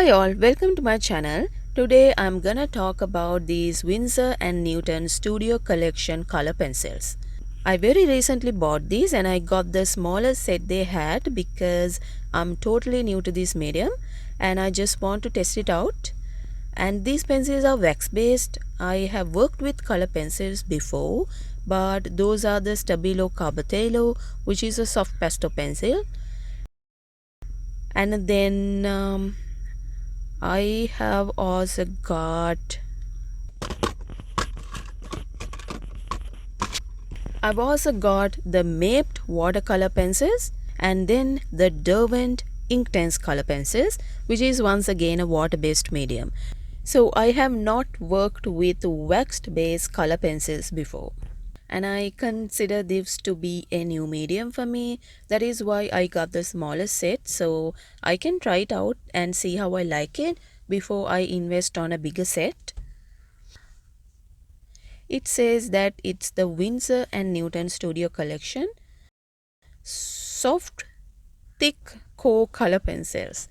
Hi all, welcome to my channel. Today I'm gonna talk about these Winsor and Newton Studio Collection color pencils. I very recently bought these and I got the smallest set they had because I'm totally new to this medium and I just want to test it out. And these pencils are wax based. I have worked with color pencils before, but those are the Stabilo Carbatello, which is a soft pastel pencil. And then I have also got I've also got the Maped watercolor pencils and then the Derwent Inktense color pencils, which is once again a water-based medium. So I have not worked with waxed based color pencils before. And I consider this to be a new medium for me. That is why I got the smallest set so I can try it out and see how I like it before I invest on a bigger set. It says that it's the Winsor and Newton Studio Collection soft thick core color pencils.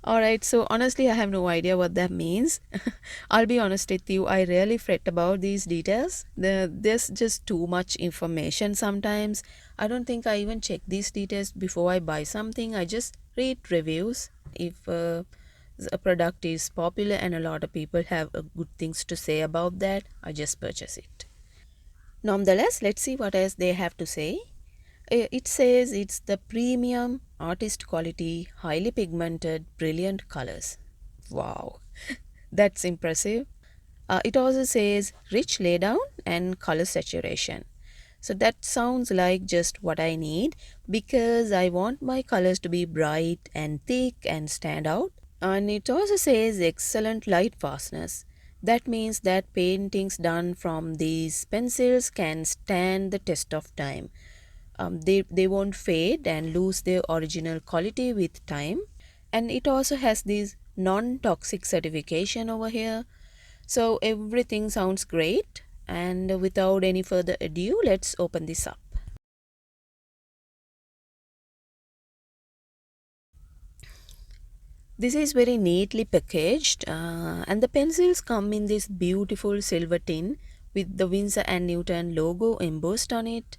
Alright, so honestly I have no idea what that means. I'll be honest with you, I really fret about these details. There's just too much information sometimes. I don't think I even check these details before I buy something. I just read reviews. If a product is popular and a lot of people have good things to say about that, I just purchase it. Nonetheless, let's see what else they have to say. It says it's the premium artist quality, highly pigmented, brilliant colors. Wow, that's impressive. It also says rich laydown and color saturation. So that sounds like just what I need because I want my colors to be bright and thick and stand out. And it also says excellent light fastness. That means that paintings done from these pencils can stand the test of time. They won't fade and lose their original quality with time. And it also has this non-toxic certification over here. So everything sounds great. And without any further ado, let's open this up. This is very neatly packaged and the pencils come in this beautiful silver tin with the Winsor and Newton logo embossed on it.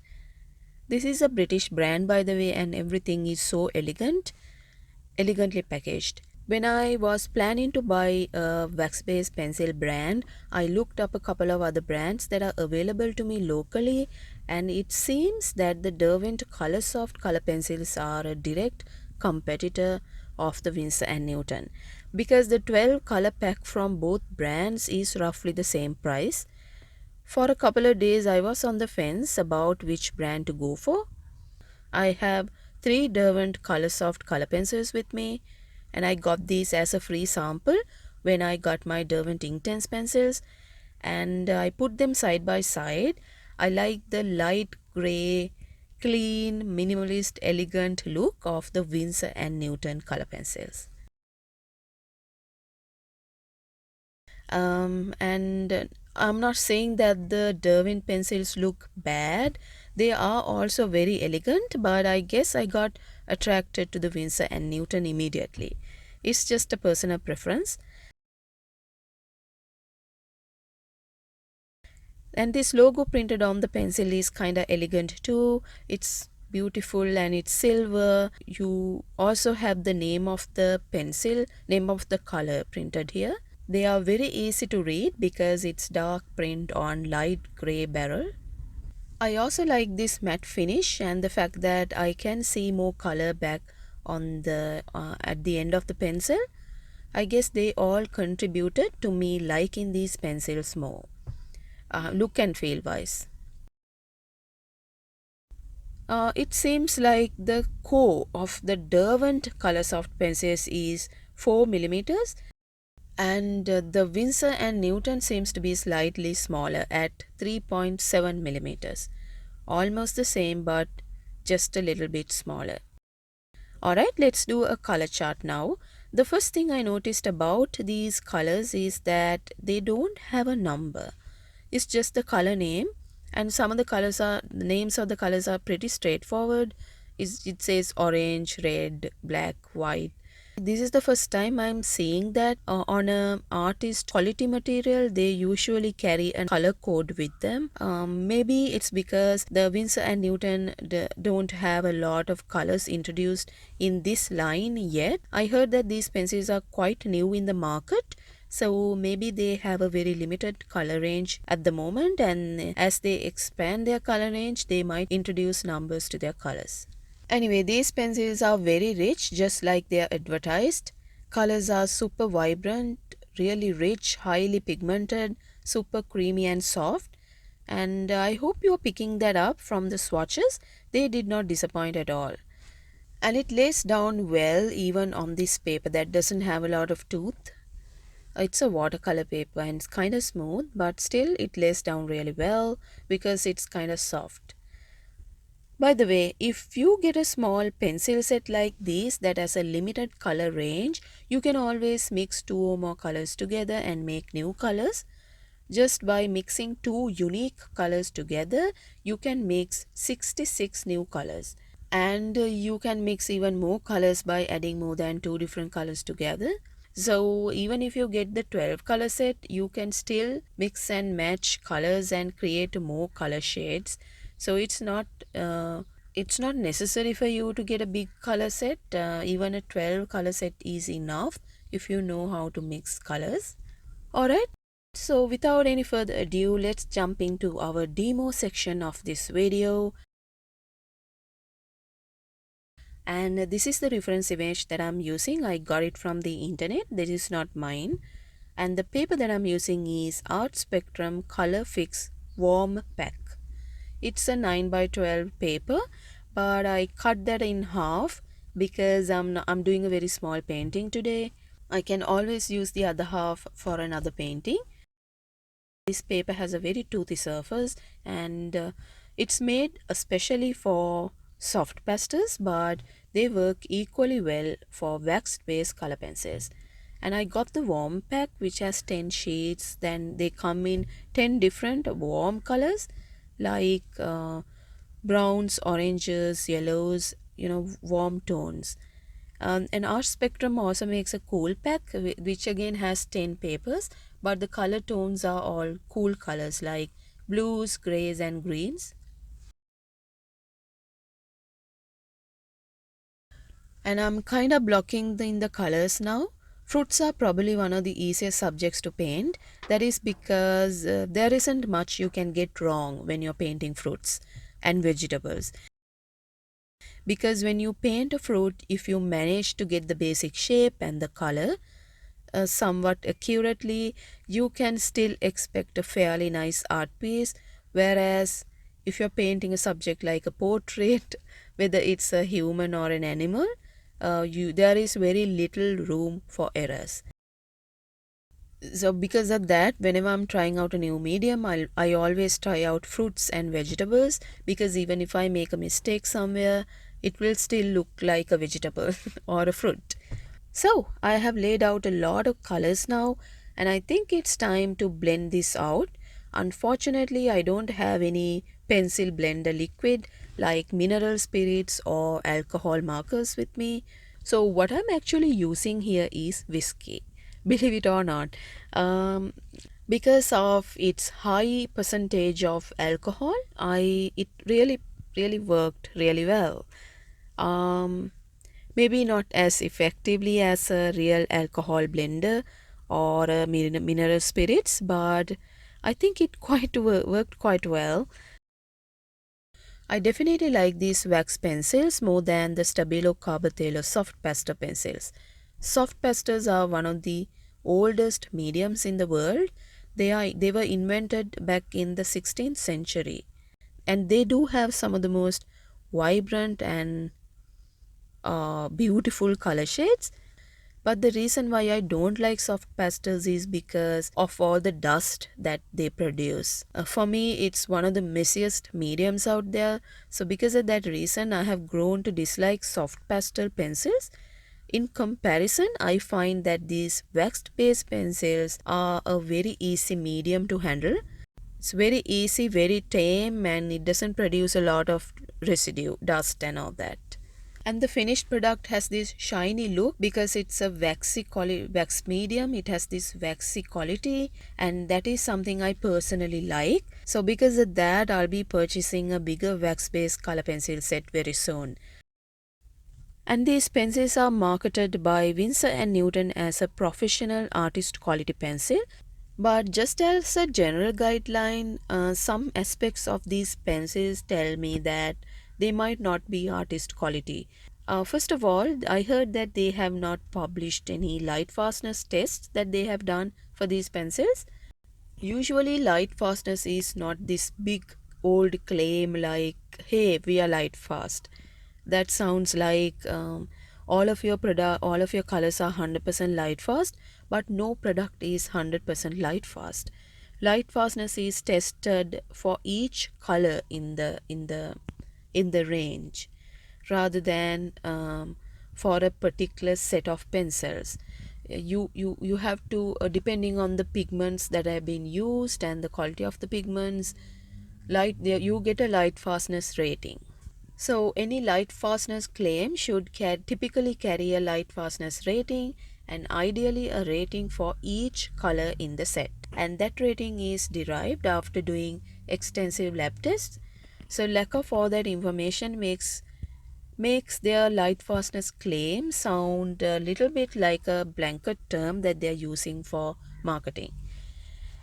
This is a British brand by the way and everything is so elegantly packaged. When I was planning to buy a wax-based pencil brand, I looked up a couple of other brands that are available to me locally and it seems that the Derwent Colorsoft color pencils are a direct competitor of the Winsor and Newton because the 12 color pack from both brands is roughly the same price. For a couple of days I was on the fence about which brand to go for. I have 3 Derwent Colorsoft color pencils with me and I got these as a free sample when I got my Derwent Inktense pencils and I put them side by side. I like the light grey, clean, minimalist, elegant look of the Winsor and Newton color pencils. And I'm not saying that the Derwent pencils look bad. They are also very elegant, but I guess I got attracted to the Winsor and Newton immediately. It's just a personal preference. And this logo printed on the pencil is kind of elegant too. It's beautiful and it's silver. You also have the name of the pencil, name of the color printed here. They are very easy to read because it's dark print on light gray barrel. I also like this matte finish and the fact that I can see more color back on the at the end of the pencil. I guess they all contributed to me liking these pencils more, look and feel wise. It seems like the core of the Derwent Colorsoft pencils is 4 millimeters and the Winsor and Newton seems to be slightly smaller at 3.7 millimeters. Almost the same but just a little bit smaller. Alright, let's do a color chart now. The first thing I noticed about these colors is that they don't have a number. It's just the color name and some of the names of the colors are pretty straightforward. It says orange, red, black, white. This is the first time I'm seeing that on a artist quality material they usually carry a color code with them. Maybe it's because the Winsor and Newton don't have a lot of colors introduced in this line yet. I heard that these pencils are quite new in the market, so maybe they have a very limited color range at the moment, and as they expand their color range they might introduce numbers to their colors. Anyway, these pencils are very rich, just like they are advertised. Colors are super vibrant, really rich, highly pigmented, super creamy and soft. And I hope you're picking that up from the swatches. They did not disappoint at all. And it lays down well even on this paper that doesn't have a lot of tooth. It's a watercolor paper and it's kind of smooth, but still it lays down really well because it's kind of soft. By the way, if you get a small pencil set like this that has a limited color range, you can always mix two or more colors together and make new colors. Just by mixing two unique colors together, you can mix 66 new colors. And you can mix even more colors by adding more than two different colors together. So even if you get the 12 color set, you can still mix and match colors and create more color shades. So it's not necessary for you to get a big color set. Even a 12 color set is enough if you know how to mix colors. Alright, so without any further ado, let's jump into our demo section of this video. And this is the reference image that I'm using. I got it from the internet. This is not mine. And the paper that I'm using is Art Spectrum Color Fix Warm Pack. It's a 9 by 12 paper, but I cut that in half because I'm doing a very small painting today. I can always use the other half for another painting. This paper has a very toothy surface, and it's made especially for soft pastels, but they work equally well for waxed based color pencils. And I got the warm pack which has 10 shades. Then they come in 10 different warm colors like browns, oranges, yellows, warm tones. And our spectrum also makes a cool pack which again has 10 papers, but the color tones are all cool colors like blues, grays and greens. And I'm kind of blocking in the colors now. Fruits are probably one of the easiest subjects to paint. That is because there isn't much you can get wrong when you're painting fruits and vegetables. Because when you paint a fruit, if you manage to get the basic shape and the color somewhat accurately, you can still expect a fairly nice art piece. Whereas if you're painting a subject like a portrait, whether it's a human or an animal, there is very little room for errors. So because of that, whenever I'm trying out a new medium, I always try out fruits and vegetables, because even if I make a mistake somewhere, it will still look like a vegetable or a fruit. So I have laid out a lot of colors now, and I think it's time to blend this out. Unfortunately, I don't have any pencil blender liquid like mineral spirits or alcohol markers with me. So what I'm actually using here is whiskey. Believe it or not. Because of its high percentage of alcohol, it really worked really well. Um, Maybe not as effectively as a real alcohol blender or a mineral spirits, but I think it worked quite well. I definitely like these wax pencils more than the Stabilo Carbatello soft pastel pencils. Soft pastels are one of the oldest mediums in the world. They were invented back in the 16th century, and they do have some of the most vibrant and beautiful color shades. But the reason why I don't like soft pastels is because of all the dust that they produce. For me, it's one of the messiest mediums out there. So because of that reason, I have grown to dislike soft pastel pencils. In comparison, I find that these waxed based pencils are a very easy medium to handle. It's very easy, very tame, and it doesn't produce a lot of residue, dust and all that. And the finished product has this shiny look because it's a wax medium. It has this waxy quality, and that is something I personally like. So because of that, I'll be purchasing a bigger wax based color pencil set very soon. And these pencils are marketed by Winsor and Newton as a professional artist quality pencil. But just as a general guideline, some aspects of these pencils tell me that they might not be artist quality. First of all, I heard that they have not published any light fastness tests that they have done for these pencils. Usually, light fastness is not this big old claim like, hey, we are light fast. That sounds like all of your colors are 100% light fast, but no product is 100% light fast. Light fastness is tested for each color in the range, rather than for a particular set of pencils. You have to, depending on the pigments that have been used and the quality of the pigments, you get a light fastness rating. So any light fastness claim should typically carry a light fastness rating, and ideally a rating for each color in the set. And that rating is derived after doing extensive lab tests. So lack of all that information makes their light fastness claim sound a little bit like a blanket term that they're using for marketing.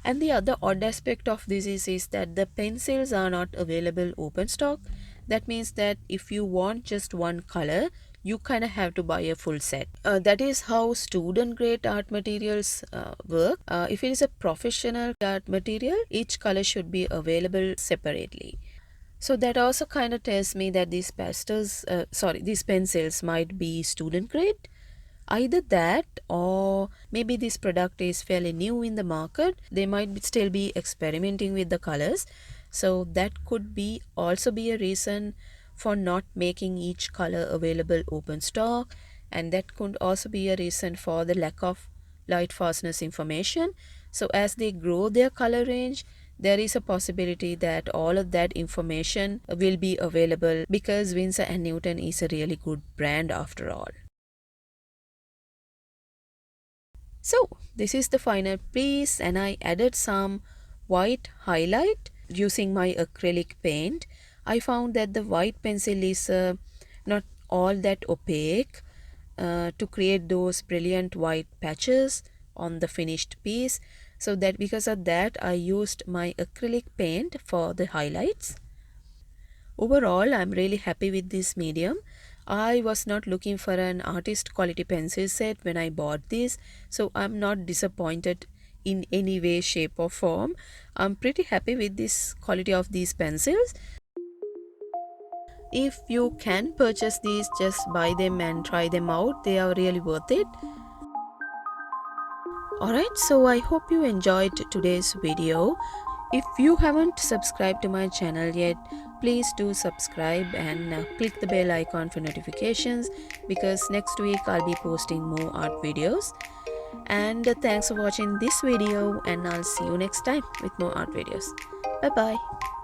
And the other odd aspect of this is that the pencils are not available open stock. That means that if you want just one color, you kind of have to buy a full set. That is how student grade art materials work. If it is a professional art material, each color should be available separately. So that also kind of tells me that these pencils might be student grade. Either that, or maybe this product is fairly new in the market. They might still be experimenting with the colors. So that could be also be a reason for not making each color available open stock, and that could also be a reason for the lack of light fastness information. So as they grow their color range, there is a possibility that all of that information will be available, because Winsor and Newton is a really good brand after all. So this is the final piece, and I added some white highlight using my acrylic paint. I found that the white pencil is not all that opaque to create those brilliant white patches on the finished piece. So that because of that, I used my acrylic paint for the highlights. Overall, I'm really happy with this medium. I was not looking for an artist quality pencil set when I bought this, so I'm not disappointed in any way, shape or form. I'm pretty happy with this quality of these pencils. If you can purchase these, just buy them and try them out. They are really worth it. Alright, so I hope you enjoyed today's video. If you haven't subscribed to my channel yet, please do subscribe and click the bell icon for notifications, because next week I'll be posting more art videos. And thanks for watching this video, and I'll see you next time with more art videos. Bye bye.